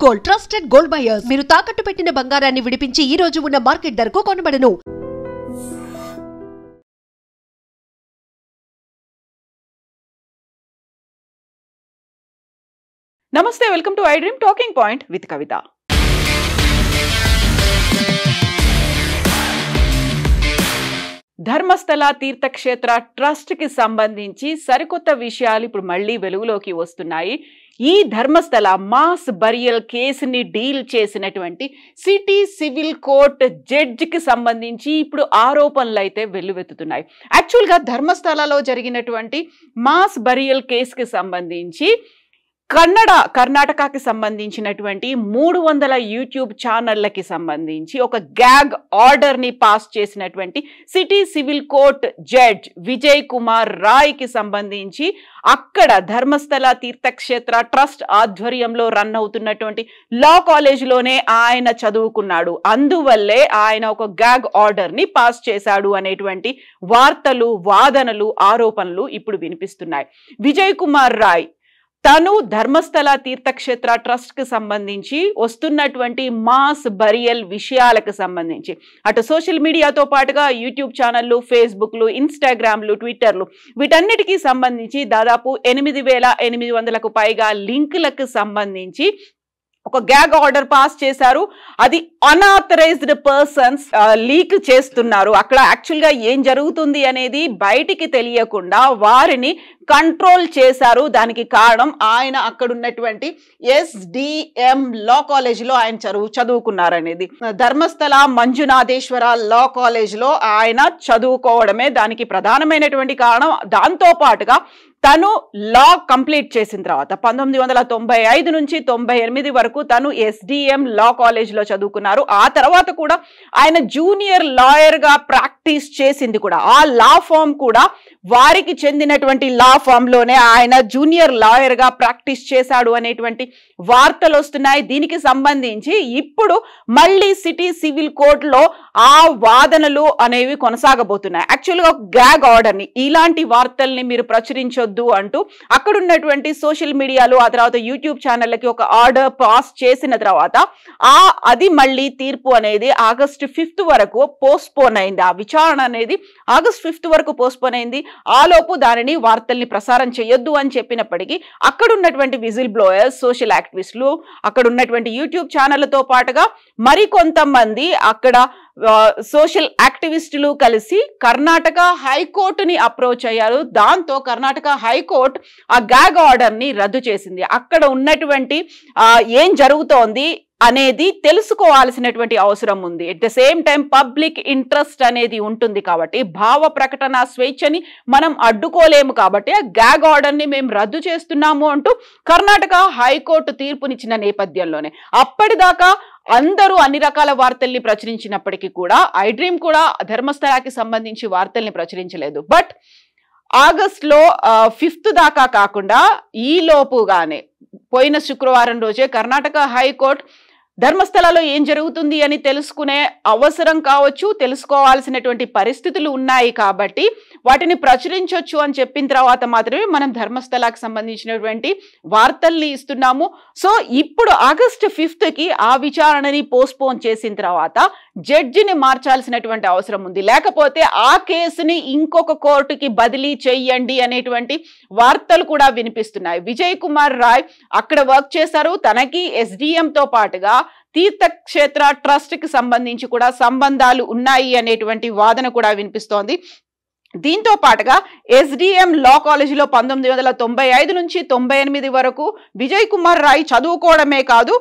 Gold trusted gold buyers మీరు తాకట్టు పెట్టిన బంగారాన్ని విడిపించి ఈ రోజు ఉన్న మార్కెట్ ధరకు కొనబడను. నమస్తే, welcome to I dream talking point with Kavitha. Dharmasthala Teerthkshetra trust కి సంబంధించి సరికొత్త విషయాలు ఇప్పుడు మళ్ళీ వెలుగులోకి వస్తున్నాయి. ఈ ధర్మస్థల మాస్ బరియల్ కేసుని డీల్ చేసినటువంటి సిటీ సివిల్ కోర్ట్ జడ్జికి సంబంధించి ఇప్పుడు ఆరోపణలు అయితే వెల్లువెత్తుతున్నాయి. యాక్చువల్గా ధర్మస్థలలో జరిగినటువంటి మాస్ బరియల్ కేసుకి సంబంధించి కర్ణాటకకి సంబంధించినటువంటి 300 యూట్యూబ్ ఛానళ్ళకి సంబంధించి ఒక గ్యాగ్ ఆర్డర్ని పాస్ చేసినటువంటి city civil court judge Vijay Kumar రాయ్కి సంబంధించి అక్కడ ధర్మస్థల తీర్థక్షేత్ర ట్రస్ట్ ఆధ్వర్యంలో రన్ అవుతున్నటువంటి లా కాలేజ్లోనే ఆయన చదువుకున్నాడు. అందువల్లే ఆయన ఒక గ్యాగ్ ఆర్డర్ని పాస్ చేశాడు అనేటువంటి వార్తలు, వాదనలు, ఆరోపణలు ఇప్పుడు వినిపిస్తున్నాయి. విజయ్ కుమార్ రాయ్ తను ధర్మస్థల తీర్థక్షేత్ర ట్రస్ట్ కి సంబంధించి వస్తున్నటువంటి మాస్ బరియల్ విషయాలకు సంబంధించి అటు సోషల్ మీడియాతో పాటుగా యూట్యూబ్ ఛానళ్ళు, ఫేస్బుక్లు, ఇన్స్టాగ్రామ్లు, ట్విట్టర్లు వీటన్నిటికీ సంబంధించి దాదాపు 8,800కు పైగా లింకులకు సంబంధించి ఒక గ్యాగ్ ఆర్డర్ పాస్ చేశారు. అది అన్ఆథరైజ్డ్ పర్సన్స్ లీక్ చేస్తున్నారు. అక్కడ యాక్చువల్గా ఏం జరుగుతుంది అనేది బయటికి తెలియకుండా వారిని కంట్రోల్ చేశారు. దానికి కారణం ఆయన అక్కడ ఉన్నటువంటి SDM లా కాలేజ్లో ఆయన చదువుకున్నారనేది. ధర్మస్థల మంజునాథేశ్వర లా కాలేజ్లో ఆయన చదువుకోవడమే దానికి ప్రధానమైనటువంటి కారణం. దాంతో పాటుగా తను లా కంప్లీట్ చేసిన తర్వాత 1995 నుంచి 98 వరకు తను SDM లా కాలేజ్లో చదువుకున్నారు. ఆ తర్వాత కూడా ఆయన జూనియర్ లాయర్గా ప్రాక్టీస్ చేసింది కూడా ఆ లా ఫామ్ కూడా వారికి చెందినటువంటి లా ఫామ్లోనే ఆయన జూనియర్ లాయర్గా ప్రాక్టీస్ చేశాడు అనేటువంటి వార్తలు వస్తున్నాయి. దీనికి సంబంధించి ఇప్పుడు మళ్ళీ సిటీ సివిల్ కోర్టులో ఆ వాదనలు అనేవి కొనసాగబోతున్నాయి. యాక్చువల్గా ఒక గ్యాగ్ ఆర్డర్ని, ఇలాంటి వార్తల్ని మీరు ప్రచురించొద్దు అంటూ అక్కడ ఉన్నటువంటి సోషల్ మీడియాలో ఆ తర్వాత యూట్యూబ్ ఛానళ్ళకి ఒక ఆర్డర్ పాస్ చేసిన తర్వాత అది మళ్ళీ తీర్పు అనేది ఆగస్టు 5th వరకు పోస్ట్పోన్ అయింది. ఆ విచారణ అనేది ఆగస్టు 5th వరకు పోస్ట్పోన్ అయింది. ఆలోపు దానిని వార్తల్ని ప్రసారం చేయొద్దు అని చెప్పినప్పటికీ అక్కడ ఉన్నటువంటి విజిల్ బ్లోయర్స్, సోషల్ యాక్టివిస్టులు, అక్కడ ఉన్నటువంటి యూట్యూబ్ ఛానళ్లతో పాటుగా మరికొంతమంది అక్కడ సోషల్ యాక్టివిస్టులు కలిసి కర్ణాటక హైకోర్టుని అప్రోచ్ అయ్యారు. దాంతో కర్ణాటక హైకోర్టు ఆ గ్యాగ్ ఆర్డర్ని రద్దు చేసింది. అక్కడ ఉన్నటువంటి ఏం జరుగుతోంది అనేది తెలుసుకోవాల్సినటువంటి అవసరం ఉంది. At the same time public interest అనేది ఉంటుంది కాబట్టి భావ ప్రకటన స్వేచ్ఛని మనం అడ్డుకోలేము కాబట్టి ఆ గ్యాగ్ ఆర్డర్ని మేము రద్దు చేస్తున్నాము అంటూ కర్ణాటక హైకోర్టు తీర్పునిచ్చిన నేపథ్యంలోనే అప్పటిదాకా అందరూ అన్ని రకాల వార్తల్ని ప్రచురించినప్పటికీ కూడా ఐ డ్రీమ్ కూడా ధర్మస్థలకి సంబంధించి వార్తల్ని ప్రచురించలేదు. బట్ ఆగస్టులో 5th దాకా కాకుండా ఈ లోపుగానే పోయిన శుక్రవారం రోజే కర్ణాటక హైకోర్టు ధర్మస్థలలో ఏం జరుగుతుంది అని తెలుసుకునే అవసరం కావచ్చు, తెలుసుకోవాల్సినటువంటి పరిస్థితులు ఉన్నాయి కాబట్టి వాటిని ప్రచురించవచ్చు అని చెప్పిన తర్వాత మాత్రమే మనం ధర్మస్థలకి సంబంధించినటువంటి వార్తల్ని ఇస్తున్నాము. సో ఇప్పుడు ఆగస్టు 5th ఆ విచారణని పోస్ట్పోన్ చేసిన తర్వాత జడ్జిని మార్చాల్సినటువంటి అవసరం ఉంది. లేకపోతే ఆ కేసుని ఇంకొక కోర్టుకి బదిలీ చెయ్యండి అనేటువంటి వార్తలు కూడా వినిపిస్తున్నాయి. విజయ్ కుమార్ రాయ్ అక్కడ వర్క్ చేశారు. తనకి SDMతో పాటుగా తీర్థక్షేత్ర ట్రస్ట్ కి సంబంధించి కూడా సంబంధాలు ఉన్నాయి అనేటువంటి వాదన కూడా వినిపిస్తోంది. దీంతో పాటుగా SDM లా కాలేజీలో 1995 నుంచి 98 వరకు విజయ్ కుమార్ రాయ్ చదువుకోవడమే కాదు,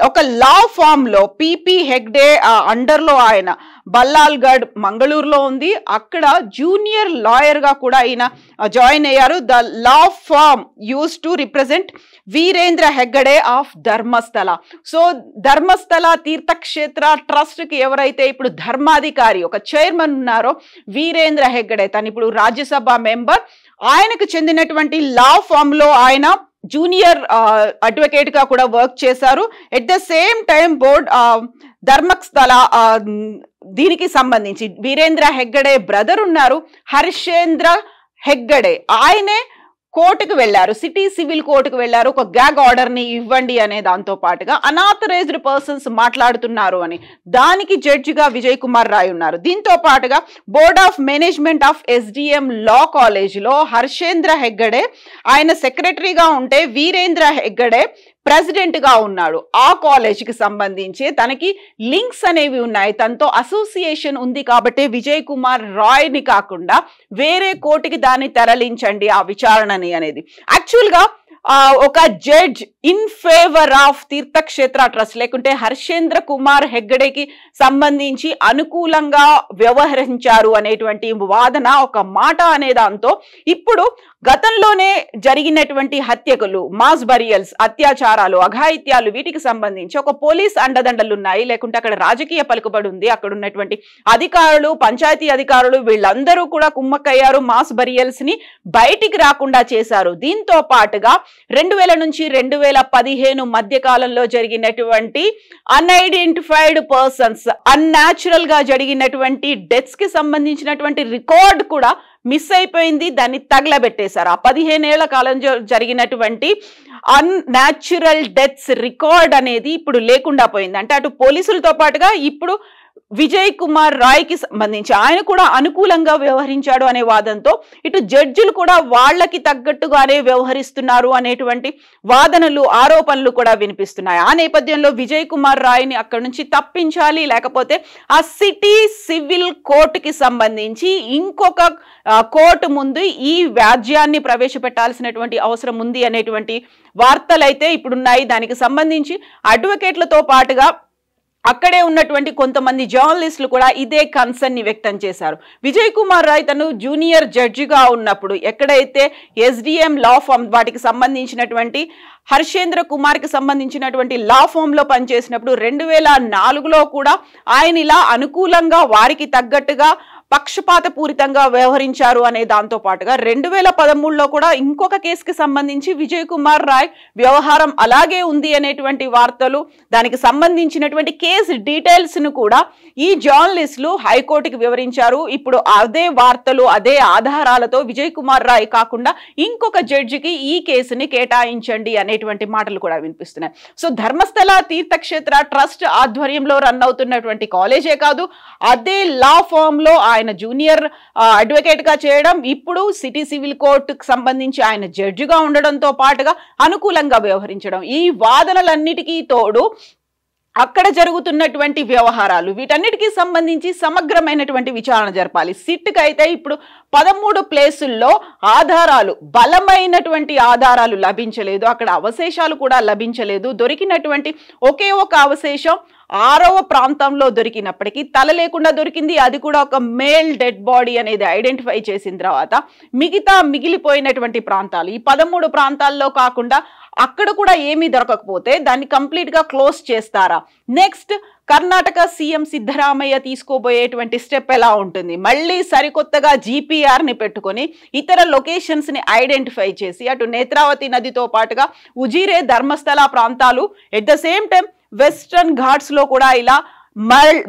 ఒక లా ఫామ్లో PP హెగ్డే అండర్లో ఆయన బల్లాల్గఢ్ మంగళూరులో ఉంది. అక్కడ జూనియర్ లాయర్గా కూడా ఆయన జాయిన్ అయ్యారు. The law firm used to represent Veerendra Heggade of Dharmasthala. So Dharmasthala Tirthakshetra ట్రస్ట్కి ఎవరైతే ఇప్పుడు ధర్మాధికారి ఒక చైర్మన్ ఉన్నారో వీరేంద్ర హెగ్గడే, తను ఇప్పుడు రాజ్యసభ మెంబర్, ఆయనకు చెందినటువంటి లా ఫామ్లో ఆయన జూనియర్ అడ్వకేట్ గా కూడా వర్క్ చేశారు. At the same time board Dharmasthala దీనికి సంబంధించి వీరేంద్ర హెగ్గడే బ్రదర్ ఉన్నారు, హర్షేంద్ర హెగ్గడే, ఆయనే కోర్టుకు వెళ్లారు, సిటీ సివిల్ కోర్టుకు వెళ్లారు, ఒక గ్యాగ్ ఆర్డర్ ని ఇవ్వండి అనే దాంతో పాటుగా అనాథరైజ్డ్ పర్సన్స్ మాట్లాడుతున్నారు అని దానికి జడ్జిగా విజయ్ కుమార్ రాయ్ ఉన్నారు. దీంతో పాటుగా board of management of SDM law college లో హర్షేంద్ర హెగ్గడే ఆయన సెక్రటరీగా ఉంటే వీరేంద్ర హెగ్గడే ప్రెసిడెంట్ గా ఉన్నాడు. ఆ కాలేజ్ కి సంబంధించి తనకి లింక్స్ అనేవి ఉన్నాయి, తనతో అసోసియేషన్ ఉంది కాబట్టి విజయ్ కుమార్ రాయ్ ని కాకుండా వేరే కోర్టుకి దాన్ని తరలించండి ఆ విచారణని అనేది. యాక్చువల్ గా ఒక judge in favour of Tirthakshetra trust లేకుంటే హర్షేంద్ర కుమార్ హెగ్గడేకి సంబంధించి అనుకూలంగా వ్యవహరించారు అనేటువంటి వాదన, ఒక మాట అనే దాంతో ఇప్పుడు గతంలోనే జరిగినటువంటి హత్యలు, మాస్ బరియల్స్, అత్యాచారాలు, అఘాయిత్యాలు వీటికి సంబంధించి ఒక పోలీస్ అండదండలు ఉన్నాయి, లేకుంటే అక్కడ రాజకీయ పలుకుబడి ఉంది, అక్కడ ఉన్నటువంటి అధికారులు, పంచాయతీ అధికారులు వీళ్ళందరూ కూడా కుమ్మక్కయ్యారు, మాస్ బరియల్స్ ని బయటికి రాకుండా చేశారు. దీంతో పాటుగా 2000 నుంచి 2015 మధ్య కాలంలో జరిగినటువంటి అన్ఐడెంటిఫైడ్ పర్సన్స్, అన్యాచురల్ గా జరిగినటువంటి డెత్స్ కి సంబంధించినటువంటి రికార్డ్ కూడా మిస్ అయిపోయింది, దాన్ని తగలబెట్టేశారు. ఆ 15 ఏళ్ల కాలంలో జరిగినటువంటి అన్యాచురల్ డెత్స్ రికార్డ్ అనేది ఇప్పుడు లేకుండా పోయింది. అంటే అటు పోలీసులతో పాటుగా ఇప్పుడు విజయ్ కుమార్ రాయ్ కి సంబంధించి ఆయన కూడా అనుకూలంగా వ్యవహరించాడు అనే వాదనతో ఇటు జడ్జిలు కూడా వాళ్ళకి తగ్గట్టుగానే వ్యవహరిస్తున్నారు అనేటువంటి వాదనలు, ఆరోపణలు కూడా వినిపిస్తున్నాయి. ఆ నేపథ్యంలో విజయ్ కుమార్ రాయ్ ని అక్కడి నుంచి తప్పించాలి, లేకపోతే ఆ సిటీ సివిల్ కోర్టుకి సంబంధించి ఇంకొక కోర్టు ముందు ఈ వ్యాజ్యాన్ని ప్రవేశపెట్టాల్సినటువంటి అవసరం ఉంది అనేటువంటి వార్తలైతే ఇప్పుడున్నాయి. దానికి సంబంధించి అడ్వకేట్లతో పాటుగా అక్కడే ఉన్నటువంటి కొంతమంది జర్నలిస్టులు కూడా ఇదే కన్సర్న్ ని వ్యక్తం చేశారు. విజయ్ కుమార్ రాయ్ తను జూనియర్ జడ్జిగా ఉన్నప్పుడు ఎక్కడైతే SDM లా ఫామ్ వాటికి సంబంధించినటువంటి హర్షేంద్ర కుమార్ కి సంబంధించినటువంటి లా ఫామ్ లో పనిచేసినప్పుడు 2004లో కూడా ఆయన ఇలా అనుకూలంగా వారికి తగ్గట్టుగా పక్షపాత పూరితంగా వ్యవహరించారు అనే దాంతో పాటుగా 2013లో కూడా ఇంకొక కేసుకి సంబంధించి విజయ్ కుమార్ రాయ్ వ్యవహారం అలాగే ఉంది అనేటువంటి వార్తలు, దానికి సంబంధించినటువంటి కేసు డీటెయిల్స్ ను కూడా ఈ జర్నలిస్టులు హైకోర్టుకి వివరించారు. ఇప్పుడు అదే వార్తలు, అదే ఆధారాలతో విజయ్ కుమార్ రాయ్ కాకుండా ఇంకొక జడ్జికి ఈ కేసుని కేటాయించండి అనేటువంటి మాటలు కూడా వినిపిస్తున్నాయి. సో ధర్మస్థల తీర్థక్షేత్ర ట్రస్ట్ ఆధ్వర్యంలో రన్ అవుతున్నటువంటి కాలేజే కాదు, అదే లా ఫామ్ లో ఆయన జూనియర్ అడ్వకేట్ గా చేయడం, ఇప్పుడు సిటీ సివిల్ కోర్టుకు సంబంధించి ఆయన జడ్జిగా ఉండడంతో పాటుగా అనుకూలంగా వ్యవహరించడం, ఈ వాదనలన్నిటికీ తోడు అక్కడ జరుగుతున్నటువంటి వ్యవహారాలు వీటన్నిటికీ సంబంధించి సమగ్రమైనటువంటి విచారణ జరపాలి. సిట్కి అయితే ఇప్పుడు 13 ప్లేసుల్లో ఆధారాలు, బలమైనటువంటి ఆధారాలు లభించలేదు, అక్కడ అవశేషాలు కూడా లభించలేదు. దొరికినటువంటి ఒకే ఒక అవశేషం 6వ ప్రాంతంలో దొరికినప్పటికీ తల లేకుండా దొరికింది, అది కూడా ఒక మేల్ డెడ్ బాడీ అనేది ఐడెంటిఫై చేసిన తర్వాత మిగతా మిగిలిపోయినటువంటి ప్రాంతాలు, ఈ 13 ప్రాంతాల్లో కాకుండా అక్కడ కూడా ఏమీ దొరకకపోతే దాన్ని కంప్లీట్ గా క్లోజ్ చేస్తారా? నెక్స్ట్ కర్ణాటక సీఎం సిద్ధరామయ్య తీసుకోబోయేటువంటి స్టెప్ ఎలా ఉంటుంది? మళ్ళీ సరికొత్తగా GPR ని పెట్టుకొని ఇతర లొకేషన్స్ ని ఐడెంటిఫై చేసి అటు నేత్రావతి నదితో పాటుగా ఉజిరే, ధర్మస్థల ప్రాంతాలు, at the same time western Ghats లో కూడా ఇలా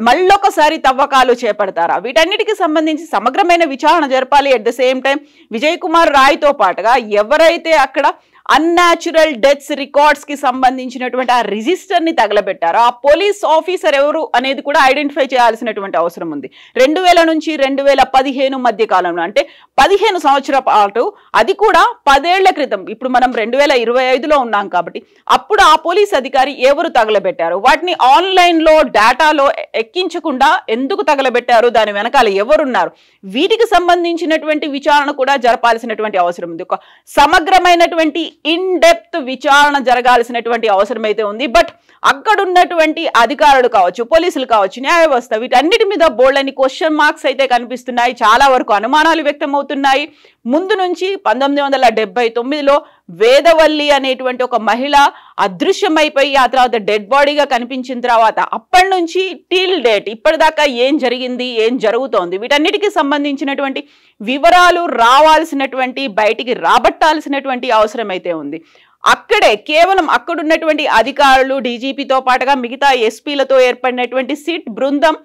మళ్ళొకసారి తవ్వకాలు చేపడతారా? వీటన్నిటికి సంబంధించి సమగ్రమైన విచారణ జరపాలి. At the same time Vijay Kumar Rai తో పాటుగా ఎవరైతే అక్కడ అన్యాచురల్ డెత్స్ రికార్డ్స్ కి సంబంధించినటువంటి ఆ రిజిస్టర్ ని తగలబెట్టారో ఆ పోలీస్ ఆఫీసర్ ఎవరు అనేది కూడా ఐడెంటిఫై చేయాల్సినటువంటి అవసరం ఉంది. 2000 నుంచి 2015 మధ్య కాలంలో, అంటే 15 సంవత్సరాల పాటు, అది కూడా 10 ఏళ్ల క్రితం. ఇప్పుడు మనం 2025లో ఉన్నాం కాబట్టి అప్పుడు ఆ పోలీస్ అధికారి ఎవరు తగలబెట్టారు, వాటిని ఆన్లైన్ లో డేటాలో ఎక్కించకుండా ఎందుకు తగలబెట్టారు, దాని వెనకాల ఎవరున్నారు, వీటికి సంబంధించినటువంటి విచారణ కూడా జరపాల్సినటువంటి అవసరం ఉంది. ఒక సమగ్రమైనటువంటి ఇన్ డెప్త్ విచారణ జరగాల్సినటువంటి అవసరం అయితే ఉంది. బట్ అక్కడ ఉన్నటువంటి అధికారులు కావచ్చు, పోలీసులు కావచ్చు, న్యాయ వ్యవస్థ, వీటన్నిటి మీద బోల్డని క్వశ్చన్ మార్క్స్ అయితే కనిపిస్తున్నాయి. చాలా వరకు అనుమానాలు వ్యక్తం అవుతున్నాయి. ముందు నుంచి 1979లో వేదవల్లి అనేటువంటి ఒక మహిళ అదృశ్యమైపోయి ఆ తర్వాత డెడ్ బాడీగా కనిపించిన తర్వాత అప్పటి నుంచి టిల్ డేట్ ఇప్పటిదాకా ఏం జరిగింది, ఏం జరుగుతోంది, వీటన్నిటికీ సంబంధించినటువంటి వివరాలు రావాల్సినటువంటి, బయటికి రాబట్టాల్సినటువంటి అవసరం అయితే ఉంది. అక్కడే కేవలం అక్కడున్నటువంటి అధికారులు, DGPతో పాటుగా మిగతా SPలతో ఏర్పడినటువంటి సిట్ బృందం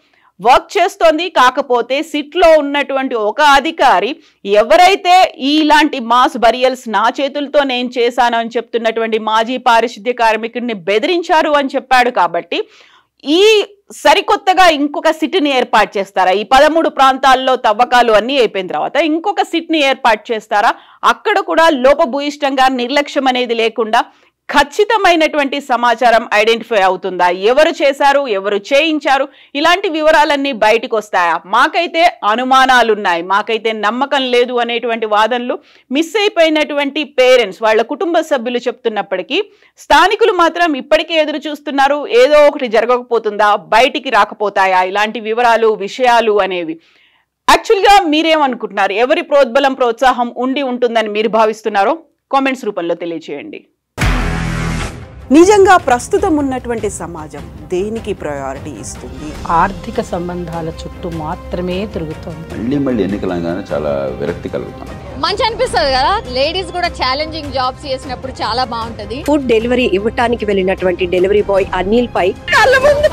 వర్క్ చేస్తోంది. కాకపోతే సిట్లో ఉన్నటువంటి ఒక అధికారి ఎవరైతే ఇలాంటి మాస్ బరియల్స్ నా చేతులతో నేను చేశాను అని చెప్తున్నటువంటి మాజీ పారిశుద్ధ్య కార్మికుడిని బెదిరించారు అని చెప్పాడు. కాబట్టి ఈ సరికొత్తగా ఇంకొక సిట్ని ఏర్పాటు చేస్తారా? ఈ 13 ప్రాంతాల్లో తవ్వకాలు అన్నీ అయిపోయిన తర్వాత ఇంకొక సిట్ని ఏర్పాటు చేస్తారా? అక్కడ కూడా లోపభూయిష్టంగా నిర్లక్ష్యం అనేది లేకుండా ఖచ్చితమైనటువంటి సమాచారం ఐడెంటిఫై అవుతుందా? ఎవరు చేశారు, ఎవరు చేయించారు, ఇలాంటి వివరాలన్నీ బయటకు వస్తాయా? మాకైతే అనుమానాలున్నాయి, మాకైతే నమ్మకం లేదు అనేటువంటి వాదనలు మిస్ అయిపోయినటువంటి పేరెంట్స్, వాళ్ళ కుటుంబ సభ్యులు చెప్తున్నప్పటికీ స్థానికులు మాత్రం ఇప్పటికే ఎదురు చూస్తున్నారు. ఏదో ఒకటి జరగకపోతుందా, బయటికి రాకపోతాయా ఇలాంటి వివరాలు, విషయాలు అనేవి? యాక్చువల్గా మీరేమనుకుంటున్నారు? ఎవరి ప్రోద్బలం, ప్రోత్సాహం ఉండి ఉంటుందని మీరు భావిస్తున్నారో కామెంట్స్ రూపంలో తెలియజేయండి. నిజంగా ప్రస్తుతం ఉన్నటువంటి సమాజం దేనికి ప్రయారిటీ ఇస్తుంది? ఆర్థిక సంబంధాల చుట్టూ మాత్రమే తిరుగుతుంది. మళ్ళీ ఎన్నికలంగానే చాలా విరక్తి కలుగుతాను. మంచి అనిపిస్తుంది కదా, లేడీస్ కూడా ఛాలెంజింగ్ జాబ్స్ చేసినప్పుడు చాలా బాగుంటది. ఫుడ్ డెలివరీ ఇవ్వటానికి వెళ్ళినటువంటి డెలివరీ బాయ్ అనిల్ పై కళ్ళ ముందు